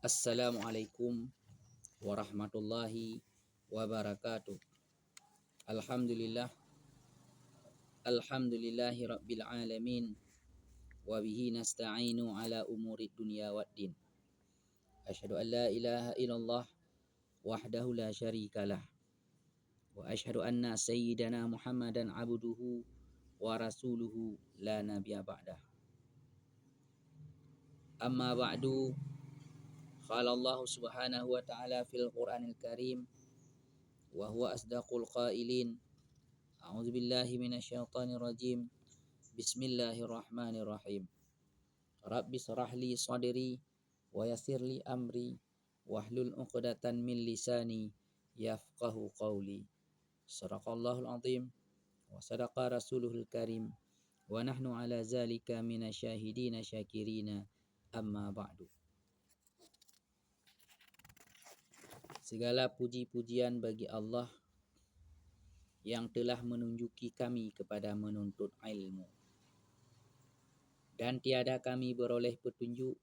Assalamualaikum warahmatullahi wabarakatuh. Alhamdulillah, alhamdulillahi rabbil alamin. Wa bihi nasta'inu ala umuri dunya waddin. Asyhadu an la ilaha illallah wahdahu la syarikalah. Wa asyhadu anna sayyidana Muhammadan abduhu wa rasuluhu la nabiyya ba'dah. Amma ba'du. Qala Allah subhanahu wa ta'ala fil Qur'anil Karim wa huwa asdaqul qailin. A'udzu billahi minasyaitonir rajim. Bismillahirrahmanirrahim. Rabbi shrah li sadri wa yassir li amri wahlul 'uqdatan min lisani yafqahu qawli. Shadaqallahul azim wa sadaqa rasuluhul karim wa nahnu ala zalika minasyahidina syakirina amma ba'du. Segala puji-pujian bagi Allah yang telah menunjuki kami kepada menuntut ilmu. Dan tiada kami beroleh petunjuk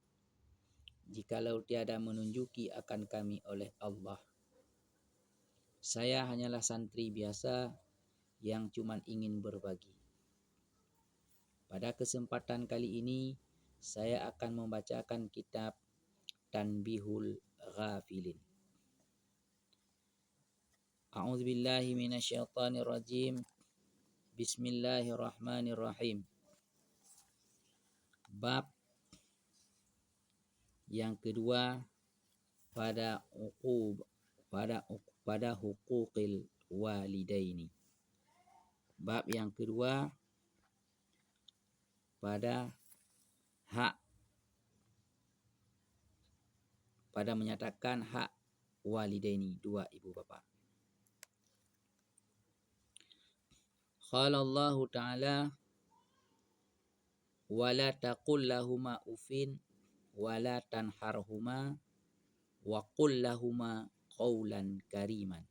jikalau tiada menunjuki akan kami oleh Allah. Saya hanyalah santri biasa yang cuma ingin berbagi. Pada kesempatan kali ini saya akan membacakan kitab Tanbihul Ghafilin. A'udzubillahi minasyaitonirrajim. Bismillahirrahmanirrahim. Bab yang kedua pada hukukil walidaini. Bab yang kedua pada menyatakan hak walidaini, dua ibu bapa. Qala Allah Ta'ala wala taqul lahuma ufin wala tanharhuma wa qul lahuma qawlan kariman.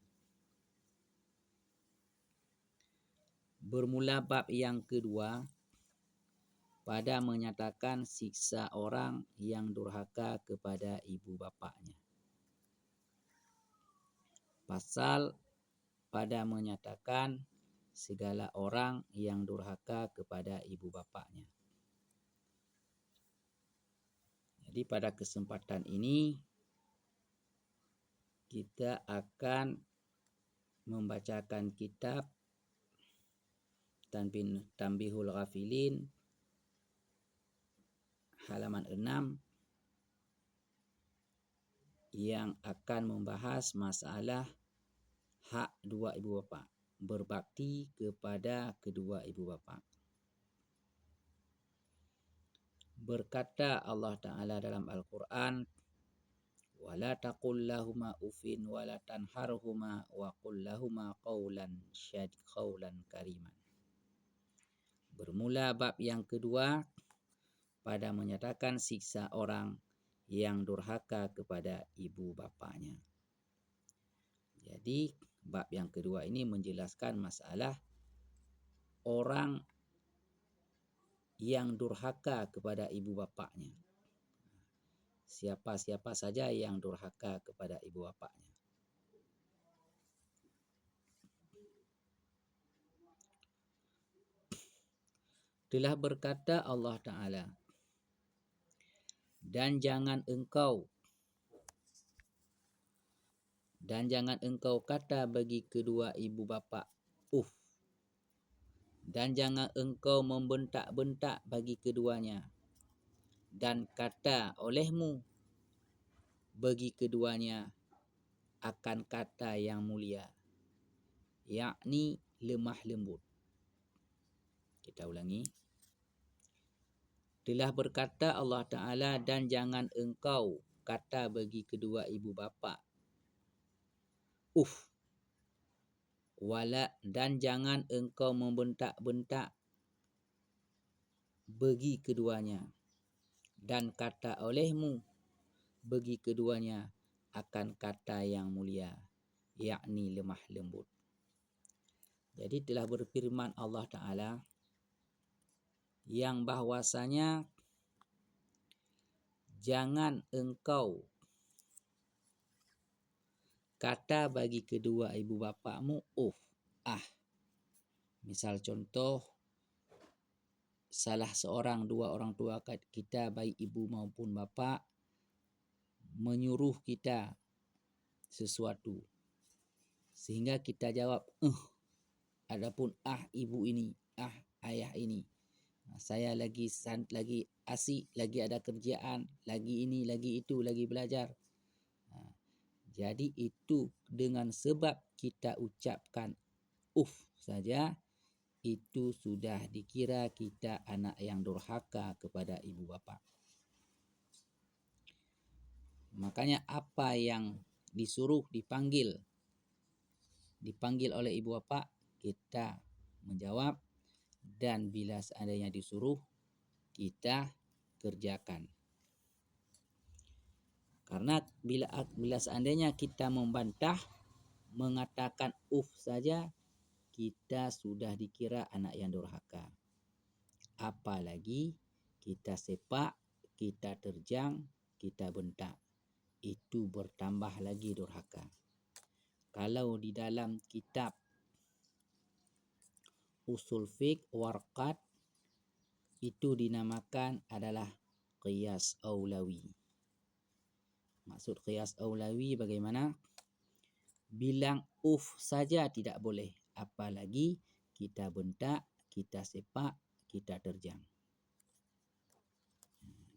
Bermula bab yang kedua pada menyatakan siksa orang yang durhaka kepada ibu bapaknya. Pasal pada menyatakan segala orang yang durhaka kepada ibu bapaknya. Jadi pada kesempatan ini kita akan membacakan kitab Tanbihul Ghafilin halaman 6 yang akan membahas masalah hak dua ibu bapa, berbakti kepada kedua ibu bapa. Berkata Allah Ta'ala dalam Al-Quran, wala taqul lahuma ufin wala tanharhuma wa qul lahuma qawlan kariman. Bermula bab yang kedua pada menyatakan siksa orang yang durhaka kepada ibu bapanya. Jadi bab yang kedua ini menjelaskan masalah orang yang durhaka kepada ibu bapaknya. Siapa-siapa saja yang durhaka kepada ibu bapaknya. Telah berkata Allah Ta'ala, dan jangan engkau kata bagi kedua ibu bapa uf. Dan jangan engkau membentak-bentak bagi keduanya. Dan kata olehmu bagi keduanya akan kata yang mulia, yakni lemah lembut. Kita ulangi. Telah berkata Allah Ta'ala, dan jangan engkau kata bagi kedua ibu bapa uf. Dan jangan engkau membentak-bentak bagi keduanya. Dan kata olehmu bagi keduanya akan kata yang mulia, yakni lemah lembut. Jadi telah berfirman Allah Ta'ala yang bahwasanya jangan engkau kata bagi kedua ibu bapakmu ah. Misal contoh, salah seorang dua orang tua kita, baik ibu maupun bapa, menyuruh kita sesuatu, sehingga kita jawab adapun ibu ini, ayah ini, saya lagi asik, lagi ada kerjaan, lagi ini, lagi itu, lagi belajar. Jadi itu dengan sebab kita ucapkan saja, itu sudah dikira kita anak yang durhaka kepada ibu bapa. Makanya apa yang disuruh dipanggil oleh ibu bapa, kita menjawab, dan bila seandainya disuruh, kita kerjakan. Karena bila seandainya kita membantah, mengatakan saja, kita sudah dikira anak yang durhaka. Apalagi kita sepak, kita terjang, kita bentak, itu bertambah lagi durhaka. Kalau di dalam kitab usul fiqh warqat, itu dinamakan adalah qiyas aulawi. Maksud qiyas aulawi bagaimana? Bilang saja tidak boleh, apalagi kita bentak, kita sepak, kita terjang.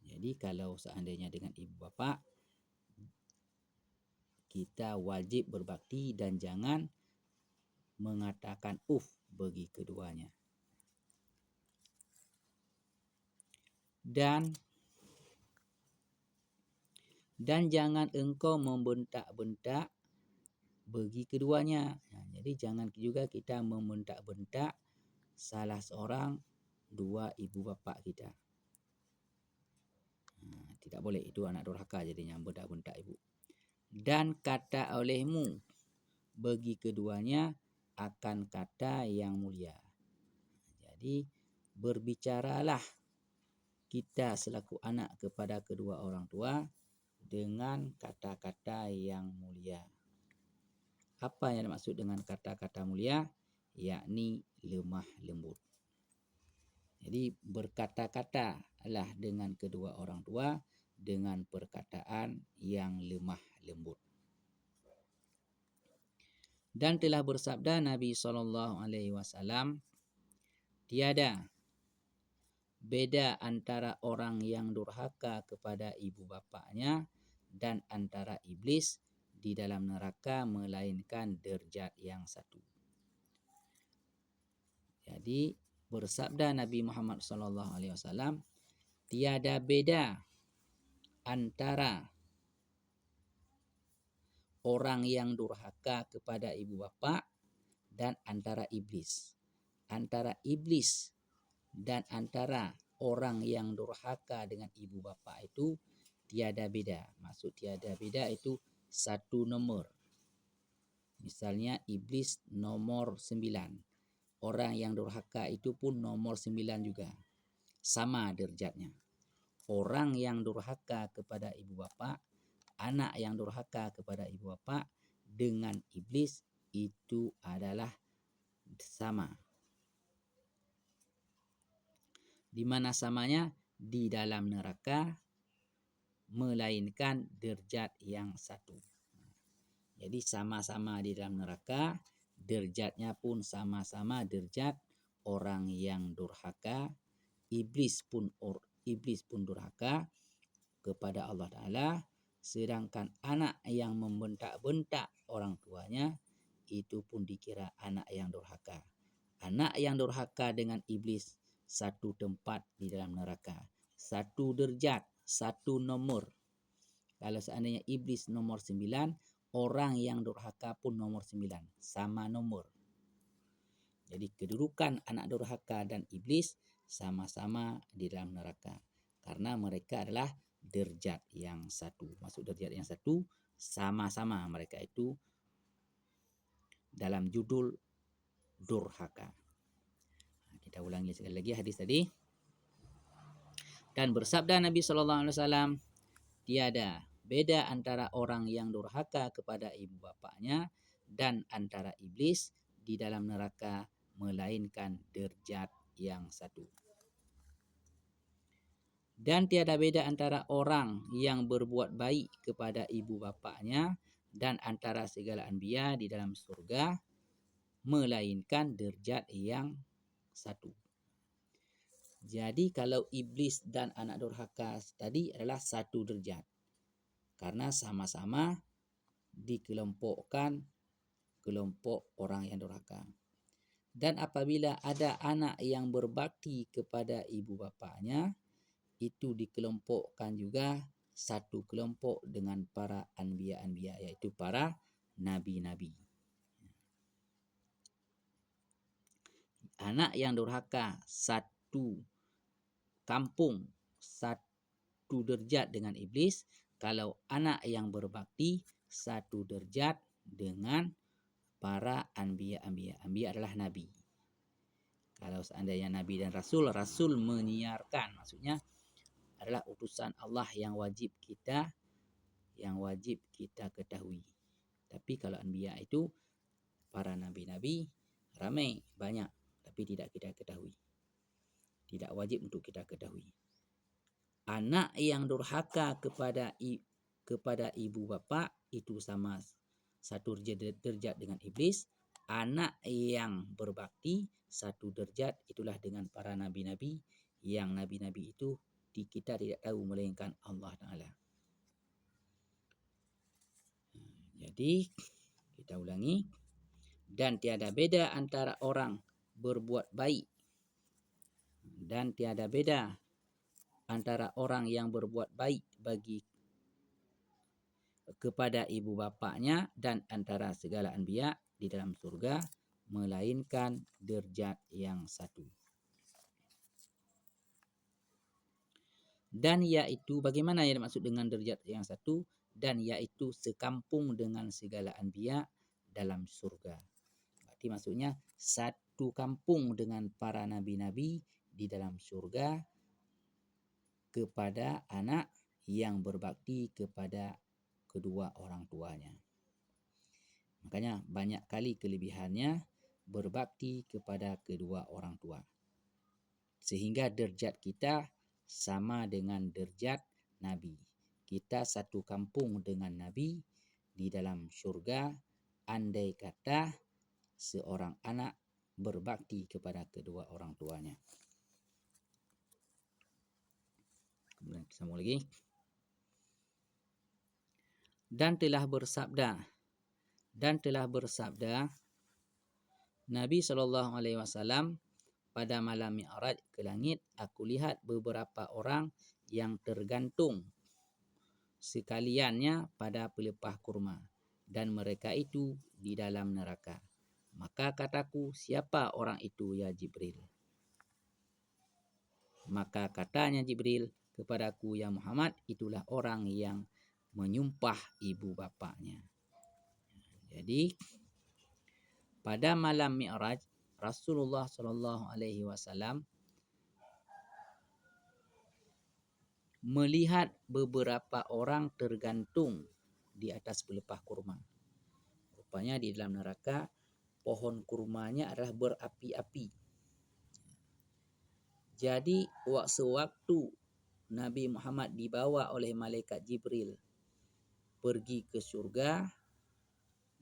Jadi kalau seandainya dengan ibu bapa, kita wajib berbakti dan jangan mengatakan bagi keduanya. Dan jangan engkau membentak-bentak bagi keduanya. Jadi jangan juga kita membentak-bentak salah seorang dua ibu bapa kita. Tidak boleh, itu anak durhaka jadinya, bentak-bentak ibu. Dan kata olehmu bagi keduanya akan kata yang mulia. Jadi berbicaralah kita selaku anak kepada kedua orang tua dengan kata-kata yang mulia. Apa yang dimaksud dengan kata-kata mulia? Yakni lemah lembut. Jadi berkata-katalah dengan kedua orang tua dengan perkataan yang lemah lembut. Dan telah bersabda Nabi SAW, tiada beda antara orang yang durhaka kepada ibu bapaknya dan antara iblis di dalam neraka, melainkan derajat yang satu. Jadi bersabda Nabi Muhammad SAW, tiada beda antara orang yang durhaka kepada ibu bapa dan antara iblis. Antara iblis dan antara orang yang durhaka dengan ibu bapa itu tiada beda. Maksud tiada beda itu satu nomor. Misalnya iblis nomor 9. Orang yang durhaka itu pun nomor 9 juga. Sama derajatnya. Orang yang durhaka kepada ibu bapa, anak yang durhaka kepada ibu bapa dengan iblis itu adalah sama. Di mana samanya? Di dalam neraka, melainkan derajat yang satu. Jadi sama-sama di dalam neraka, derajatnya pun sama-sama derajat orang yang durhaka. Iblis pun durhaka kepada Allah Ta'ala, sedangkan anak yang membentak-bentak orang tuanya itu pun dikira anak yang durhaka. Anak yang durhaka dengan iblis satu tempat di dalam neraka, satu derajat, satu nomor. Kalau seandainya iblis nomor 9, orang yang durhaka pun nomor 9, sama nomor. Jadi kedudukan anak durhaka dan iblis sama-sama di dalam neraka, karena mereka adalah derajat yang satu. Maksud derajat yang satu, sama-sama mereka itu dalam judul durhaka. Kita ulangi sekali lagi hadis tadi. Dan bersabda Nabi SAW, tiada beda antara orang yang durhaka kepada ibu bapaknya dan antara iblis di dalam neraka, melainkan derajat yang satu. Dan tiada beda antara orang yang berbuat baik kepada ibu bapaknya dan antara segala anbiya di dalam surga, melainkan derajat yang satu. Jadi kalau iblis dan anak durhaka tadi adalah satu derajat, karena sama-sama dikelompokkan kelompok orang yang durhaka. Dan apabila ada anak yang berbakti kepada ibu bapaknya, itu dikelompokkan juga satu kelompok dengan para anbiya-anbiya, iaitu para nabi-nabi. Anak yang durhaka satu kampung, satu derajat dengan iblis. Kalau anak yang berbakti satu derajat dengan para anbiya-anbiya. Anbiya adalah nabi. Kalau seandainya nabi dan rasul, rasul menyiarkan, maksudnya adalah utusan Allah yang wajib kita ketahui. Tapi kalau anbiya itu para nabi-nabi ramai, banyak, tapi tidak kita ketahui. Tidak wajib untuk kita ketahui. Anak yang durhaka kepada ibu bapa itu sama satu derajat dengan iblis. Anak yang berbakti satu derajat itulah dengan para nabi-nabi, yang nabi-nabi itu kita tidak tahu melainkan Allah Ta'ala. Jadi kita ulangi. Dan tiada beda antara orang berbuat baik dan tiada beda antara orang yang berbuat baik kepada ibu bapaknya dan antara segala anbiya di dalam surga, melainkan derajat yang satu. Dan yaitu, bagaimana yang dimaksud dengan derajat yang satu? Dan yaitu sekampung dengan segala anbiya dalam surga. Berarti maksudnya satu kampung dengan para nabi-nabi di dalam surga kepada anak yang berbakti kepada kedua orang tuanya. Makanya banyak kali kelebihannya berbakti kepada kedua orang tua. Sehingga derajat kita sama dengan derajat Nabi. Kita satu kampung dengan Nabi di dalam syurga, andai kata seorang anak berbakti kepada kedua orang tuanya. Kemudian kita sambung lagi. Dan telah bersabda Nabi SAW pada malam Mi'raj ke langit, aku lihat beberapa orang yang tergantung sekaliannya pada pelepah kurma, dan mereka itu di dalam neraka. Maka kataku, siapa orang itu ya Jibril? Maka katanya Jibril kepadaku, ya Muhammad, itulah orang yang menyumpah ibu bapaknya. Jadi pada malam Mi'raj, Rasulullah SAW melihat beberapa orang tergantung di atas pelepah kurma. Rupanya di dalam neraka pohon kurmanya adalah berapi-api. Jadi sewaktu Nabi Muhammad dibawa oleh malaikat Jibril pergi ke surga,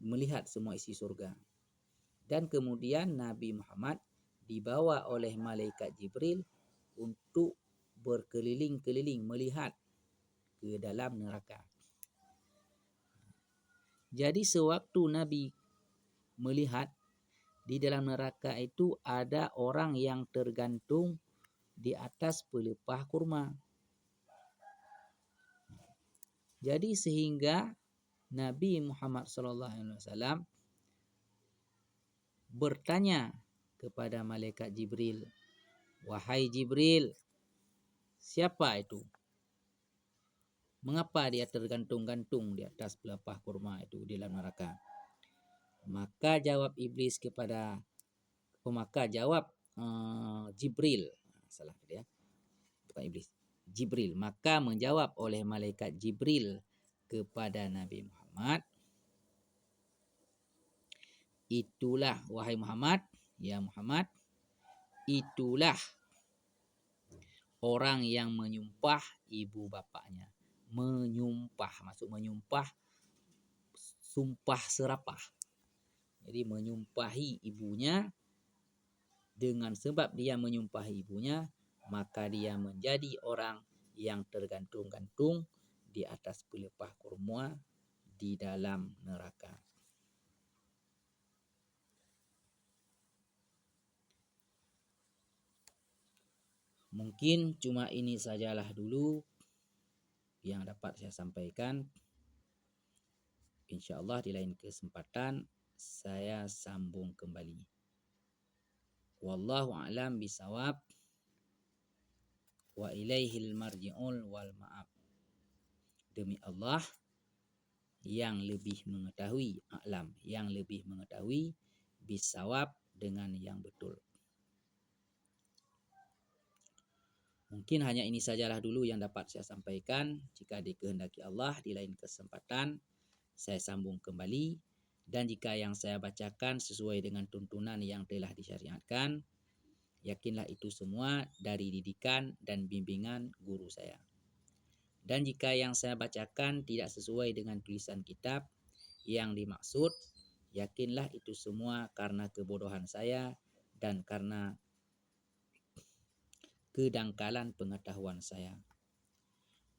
melihat semua isi surga. Dan kemudian Nabi Muhammad dibawa oleh malaikat Jibril untuk berkeliling-keliling melihat ke dalam neraka. Jadi sewaktu Nabi melihat di dalam neraka itu ada orang yang tergantung di atas pelepah kurma. Jadi sehingga Nabi Muhammad SAW bertanya kepada malaikat Jibril, wahai Jibril, siapa itu? Mengapa dia tergantung-gantung di atas pelepah kurma itu di dalam neraka? Maka jawab Jibril, salah dia, bukan iblis, Jibril. Maka menjawab oleh malaikat Jibril kepada Nabi Muhammad, itulah wahai Muhammad, ya Muhammad, itulah orang yang menyumpah ibu bapaknya. Menyumpah, maksud menyumpah sumpah serapah. Jadi menyumpahi ibunya, dengan sebab dia menyumpahi ibunya, maka dia menjadi orang yang tergantung-gantung di atas pelepah kurma di dalam neraka. Mungkin cuma ini sajalah dulu yang dapat saya sampaikan. InsyaAllah di lain kesempatan saya sambung kembali. Wallahu a'lam bisawab. Wa ilaihil marji'ul wal ma'ab. Demi Allah yang lebih mengetahui, a'lam, yang lebih mengetahui bisawab dengan yang betul. Mungkin hanya ini sajalah dulu yang dapat saya sampaikan. Jika dikehendaki Allah di lain kesempatan saya sambung kembali. Dan jika yang saya bacakan sesuai dengan tuntunan yang telah disyariatkan, yakinlah itu semua dari didikan dan bimbingan guru saya. Dan jika yang saya bacakan tidak sesuai dengan tulisan kitab yang dimaksud, yakinlah itu semua karena kebodohan saya dan karena kedangkalan pengetahuan saya.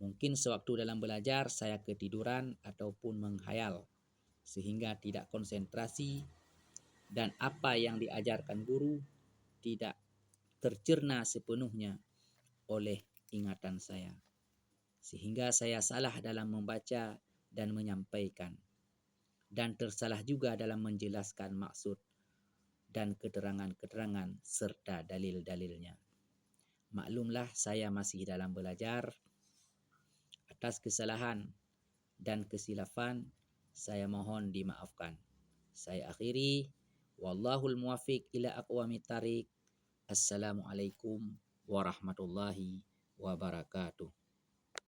Mungkin sewaktu dalam belajar saya ketiduran ataupun menghayal sehingga tidak konsentrasi dan apa yang diajarkan guru tidak tercerna sepenuhnya oleh ingatan saya. Sehingga saya salah dalam membaca dan menyampaikan, dan tersalah juga dalam menjelaskan maksud dan keterangan-keterangan serta dalil-dalilnya. Maklumlah saya masih dalam belajar. Atas kesalahan dan kesilafan saya mohon dimaafkan. Saya akhiri. Wallahul muwafiq ila aqwamit thariq. Assalamualaikum warahmatullahi wabarakatuh.